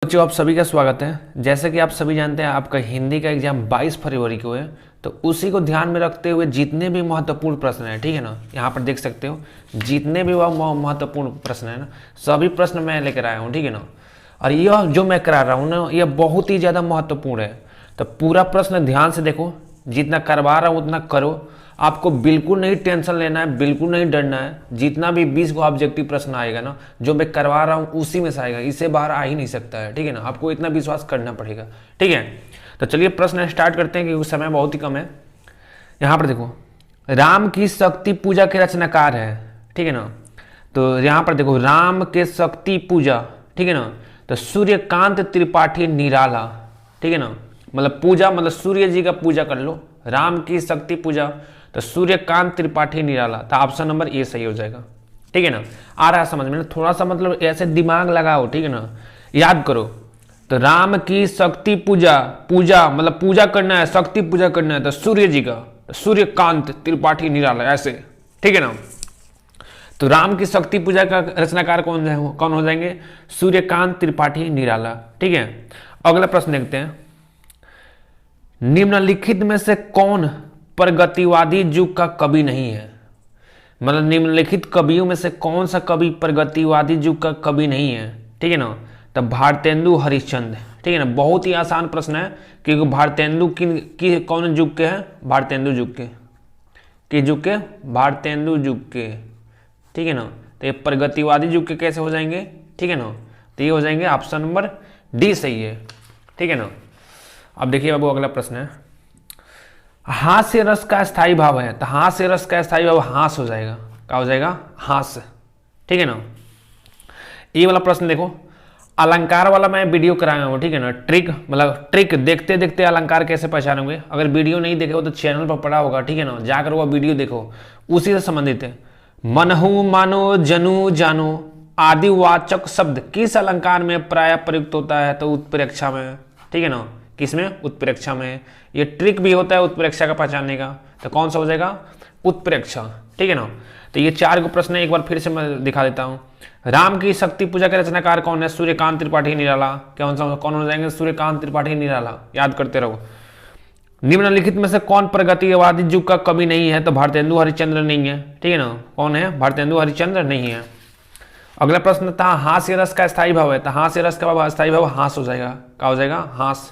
बच्चों, आप सभी का स्वागत है। जैसे कि आप सभी जानते हैं, आपका हिंदी का एग्जाम 22 फरवरी को है, तो उसी को ध्यान में रखते हुए जितने भी महत्वपूर्ण प्रश्न हैं, ठीक है ना, यहाँ पर देख सकते हो जितने भी वह महत्वपूर्ण प्रश्न है ना, सभी प्रश्न मैं लेकर आया हूँ, ठीक है ना। और यह जो मैं करा रहा हूँ ना, यह बहुत ही ज़्यादा महत्वपूर्ण है। तो पूरा प्रश्न ध्यान से देखो, जितना करवा रहा हूँ उतना करो। आपको बिल्कुल नहीं टेंशन लेना है, बिल्कुल नहीं डरना है। जितना भी 20 को ऑब्जेक्टिव प्रश्न आएगा ना, जो मैं करवा रहा हूँ उसी में से आएगा, इससे बाहर आ ही नहीं सकता है, ठीक है ना। आपको इतना विश्वास करना पड़ेगा, ठीक है। तो चलिए प्रश्न स्टार्ट करते हैं क्योंकि समय बहुत ही कम है। यहाँ पर देखो, राम की शक्ति पूजा के रचनाकार है, ठीक है ना। तो यहाँ पर देखो, राम के शक्ति पूजा, ठीक है ना। तो सूर्यकांत त्रिपाठी निराला, ठीक है ना। मतलब पूजा मतलब सूर्य जी का पूजा कर लो, राम की शक्ति पूजा, तो सूर्यकांत त्रिपाठी निराला। तो ऑप्शन नंबर ए सही हो जाएगा, ठीक है ना। आ रहा है समझ में? थोड़ा सा मतलब ऐसे दिमाग लगाओ, ठीक है ना, याद करो। तो राम की शक्ति पूजा, पूजा मतलब पूजा करना है, शक्ति पूजा करना है, तो सूर्य जी का, तो सूर्यकांत त्रिपाठी निराला, ऐसे, ठीक है ना। तो राम की शक्ति पूजा का रचनाकार कौन हो जाएंगे? सूर्यकांत त्रिपाठी निराला, ठीक है। अगला प्रश्न देखते हैं। निम्नलिखित में से कौन प्रगतिवादी युग का कवि नहीं है? मतलब निम्नलिखित कवियों में से कौन सा कवि प्रगतिवादी युग का कवि नहीं है, ठीक है ना। तब भारतेंदु हरिश्चंद्र, ठीक है ना। बहुत ही आसान प्रश्न है क्योंकि भारतेंदु की कौन युग के हैं? भारतेंदु युग के, युग के, भारतेंदु युग के, ठीक है ना। तो ये प्रगतिवादी युग के कैसे हो जाएंगे, ठीक है ना। तो ये हो जाएंगे ऑप्शन नंबर डी सही है, ठीक है ना। अब देखिए बाबू, अगला प्रश्न है। हास्य रस का स्थायी भाव है, तो हास्य रस का स्थायी भाव हास हो जाएगा। क्या हो जाएगा? हास, ठीक है ना। ये वाला प्रश्न देखो, अलंकार वाला मैं वीडियो कराया हूँ, ठीक है ना। ट्रिक मतलब ट्रिक देखते देखते अलंकार कैसे पहचानोगे। अगर वीडियो नहीं देखे हो तो चैनल पर पड़ा होगा, ठीक है ना, जाकर वो वीडियो देखो, उसी से संबंधित है। मनहु, मानो, जनु, जानो आदि वाचक शब्द किस अलंकार में प्राय प्रयुक्त होता है? तो उत्प्रेक्षा में, ठीक है ना। किसमें? उत्प्रेक्षा में। ये ट्रिक भी होता है उत्प्रेक्षा का पहचानने का, तो कौन सा हो जाएगा? उत्प्रेक्षा, ठीक है ना। तो ये 4 को प्रश्न एक बार फिर से मैं दिखा देता हूँ। राम की शक्ति पूजा के रचनाकार कौन है? सूर्यकांत त्रिपाठी निराला। कौन हो जाएंगे? सूर्यकांत त्रिपाठी निराला, याद करते रहो। निम्नलिखित में से कौन प्रगतिवादी युग का कवि नहीं है? तो भारतेंदु हरिश्चंद्र नहीं है, ठीक है ना। कौन है? भारतेंदु हरिश्चंद्र नहीं है। अगला प्रश्न था, हास्य रस का स्थायी भाव है, तो हास्य रस का स्थायी भाव हास हो जाएगा। क्या हो जाएगा? हास।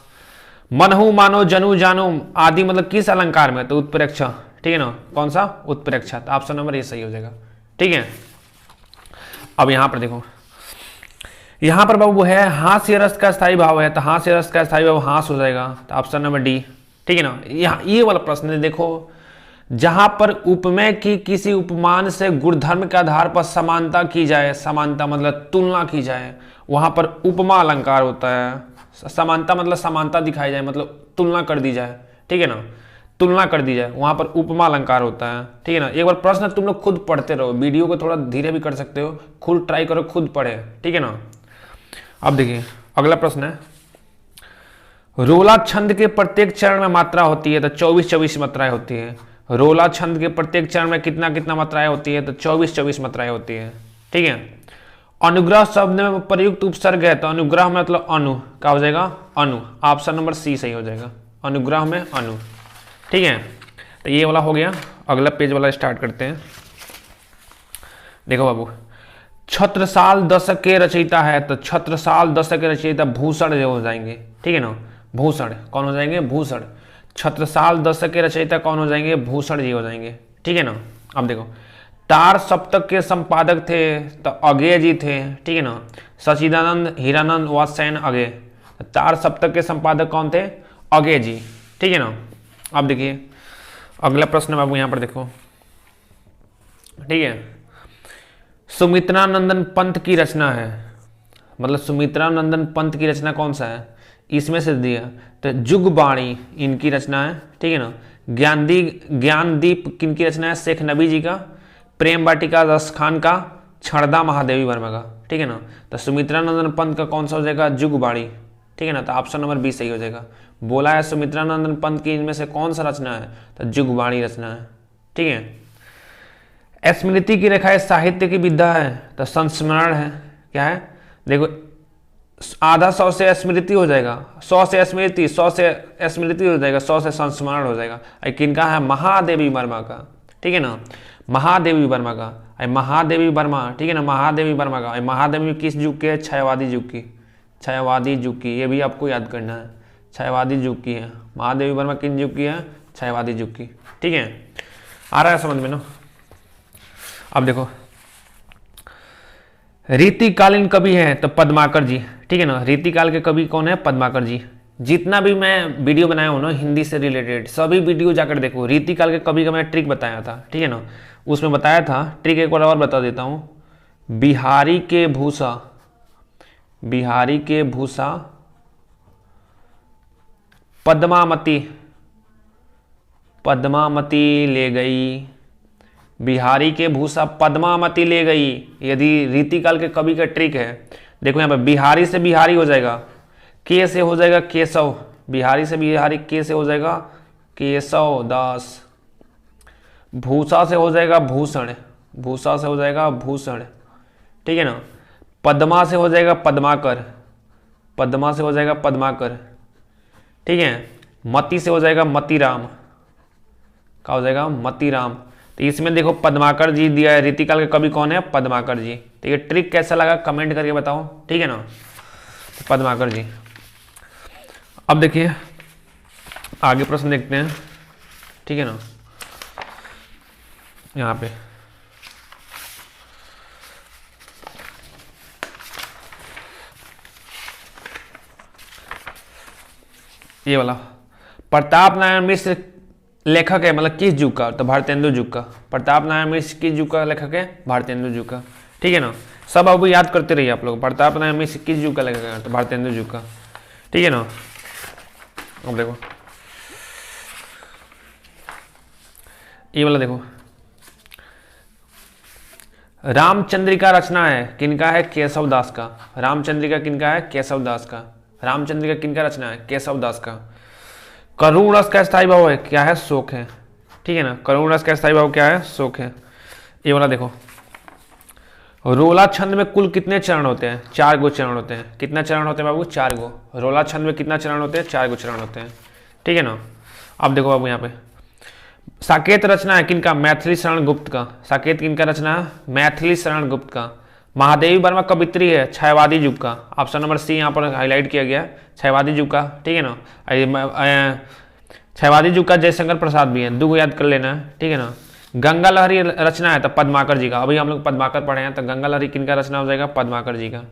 मनहु, मानो, जनु, जानो आदि मतलब किस अलंकार में? तो उत्प्रेक्षा, ठीक है ना। कौन सा? उत्प्रेक्षा। तो ऑप्शन नंबर ए सही हो जाएगा, ठीक है। अब यहां पर देखो, यहां पर बाबू है हास्य रस का स्थायी भाव है, तो हास्य रस का स्थायी भाव हास हो जाएगा। तो ऑप्शन नंबर डी, ठीक है ना। यहाँ ये वाला प्रश्न देखो, जहां पर उपमेय की किसी उपमान से गुणधर्म के आधार पर समानता की जाए, समानता मतलब तुलना की जाए, वहां पर उपमा अलंकार होता है। समानता मतलब समानता दिखाई जाए, मतलब तुलना कर दी जाए, ठीक है ना, तुलना कर दी जाए, वहां पर उपमा अलंकार होता है, ठीक है ना। एक बार प्रश्न तुम लोग खुद पढ़ते रहो, वीडियो को थोड़ा धीरे भी कर सकते हो, खुद ट्राई करो, खुद पढ़े, ठीक है ना। अब देखिए अगला प्रश्न है। रोला छंद के प्रत्येक चरण में मात्रा होती है, तो 24-24 मात्राएं होती है। रोला छंद के प्रत्येक चरण में कितना कितना मात्राएं होती है? तो 24-24 मात्राएं होती है, ठीक है। अनुग्रह शब्द में प्रयुक्त उपसर्ग है, तो अनुग्रह में मतलब अनु, क्या हो जाएगा? अनु। ऑप्शन नंबर सी सही हो जाएगा, अनुग्रह में अनु, ठीक है। तो ये वाला हो गया। अगला पेज वाला स्टार्ट करते हैं। देखो बाबू, छत्रसाल दशक के रचयिता है, तो छत्रसाल दशक के रचयिता भूषण हो जाएंगे, ठीक है ना। भूषण कौन हो जाएंगे? भूषण। छत्रसाल दशक के रचयिता कौन हो जाएंगे? भूषण जी हो जाएंगे, ठीक है ना। अब देखो, तार सप्तक के संपादक थे, तो अगेय जी थे, ठीक है ना। सचिदानंद, हीरानंद व सैन अगेय। तार सप्तक के संपादक कौन थे? अगेय जी, ठीक है ना। अब देखिए अगला प्रश्न बाबू, यहां पर देखो, ठीक है। सुमित्रानंदन पंत की रचना है, मतलब सुमित्रानंदन पंत की रचना कौन सा है? इसमें से दिया, तो जुगबाणी इनकी रचना है, ठीक है ना। ज्ञानदीप किनकी रचना है? शेख नबी जी का। प्रेम वाटिका रस खान का। क्षणदा महादेवी वर्मा का, ठीक है ना। तो सुमित्रानंदन पंत का कौन सा हो जाएगा? जुगबाणी, ठीक है ना। तो ऑप्शन नंबर बी सही हो जाएगा। बोला है सुमित्रानंदन पंत की इनमें से कौन सा रचना है? तो जुगबाणी रचना है, ठीक है। स्मृति की रेखा साहित्य की विद्या है, तो संस्मरण है, क्या है? देखो आधा 100 से स्मृति हो जाएगा, 100 से स्मृति, 100 से स्मृति हो जाएगा, 100 से संस्मरण हो जाएगा। किनका है? महादेवी वर्मा का, ठीक है ना, महादेवी वर्मा का, महादेवी वर्मा, ठीक है ना, महादेवी वर्मा का। महादेवी किस युग के? छायावादी युग की, छायावादी युग की, ये भी आपको याद करना है, छायावादी युग की है। महादेवी वर्मा किन युग की है? छायावादी युग की, ठीक है। आ रहा है समझ में ना? अब देखो रीतिकालीन कवि है तो पद्माकर जी, ठीक है ना। रीतिकाल के कवि कौन है? पद्माकर जी। जितना भी मैं वीडियो बनाया हूँ ना हिंदी से रिलेटेड, सभी वीडियो जाकर देखो। रीतिकाल के कवि का मैंने ट्रिक बताया था, ठीक है ना, उसमें बताया था। ट्रिक एक बार और बता देता हूँ। बिहारी के भूसा, बिहारी के भूसा पद्मावती, पद्मावती ले गई, बिहारी के भूसा पद्मावती ले गई। यदि रीतिकाल के कवि का ट्रिक है, देखो यहाँ पे बिहारी से बिहारी हो जाएगा, के से हो जाएगा केशव, बिहारी से बिहारी के से हो जाएगा केशव दास, भूसा से हो जाएगा भूषण, भूसा से हो जाएगा भूषण, ठीक है ना। पद्मा से हो जाएगा पद्माकर, पद्मा से हो जाएगा पद्माकर, ठीक है। मति से हो जाएगा मतिराम, क्या हो जाएगा? मतिराम। तो इसमें देखो पद्माकर जी दिया है। रीतिकाल के कवि कौन है? पद्माकर जी। तो ये ट्रिक कैसा लगा कमेंट करके बताओ, ठीक है ना। तो पद्माकर जी। अब देखिए आगे प्रश्न देखते हैं, ठीक है ना। यहाँ पे ये वाला, प्रताप नारायण मिश्र लेखक है, मतलब किस युग का? तो भारतेंदु युग का। प्रताप नारायण मिश्र किस युग का लेखक है? भारतेंदु युग का, ठीक है ना। सब अब याद करते रहिए आप लोग। प्रताप नारायण मिश्र किस युग का लेखक है? तो भारतेंदु युग का, ठीक है ना। अब देखो ये वाला, देखो रामचंद्रिका रचना है, किनका है? केशव दास का। रामचंद्रिका किनका है? केशव दास का। रामचंद्रिका किनका रचना है? केशव दास का। करुण रस का स्थायी भाव है, क्या है? शोक है, ठीक है ना। करुण रस का स्थायी भाव क्या है? शोक है। ये वाला देखो, रोला छंद में कुल कितने चरण होते हैं? 4 गो चरण होते हैं। कितना चरण होते हैं बाबू? 4 गो। रोला छंद में कितना चरण होते हैं? 4 गो चरण होते हैं, ठीक है ना। अब देखो बाबू यहाँ पे साकेत रचना है किनका? मैथिली शरण गुप्त का। साकेत किनका रचना है? मैथिली शरण गुप्त का। महादेवी वर्मा कवित्री है, छायावादी युग का। ऑप्शन नंबर सी यहाँ पर हाईलाइट किया गया, छायावादी युग का, ठीक है ना। छायावादी युग का जयशंकर प्रसाद भी है, 2 याद कर लेना है, ठीक है ना। गंगा लहरी रचना है तो पद्माकर जी का। अभी हम लोग पद्माकर पढ़े हैं, तो गंगा लहरी किनका रचना हो जाएगा? पद्माकर जी का।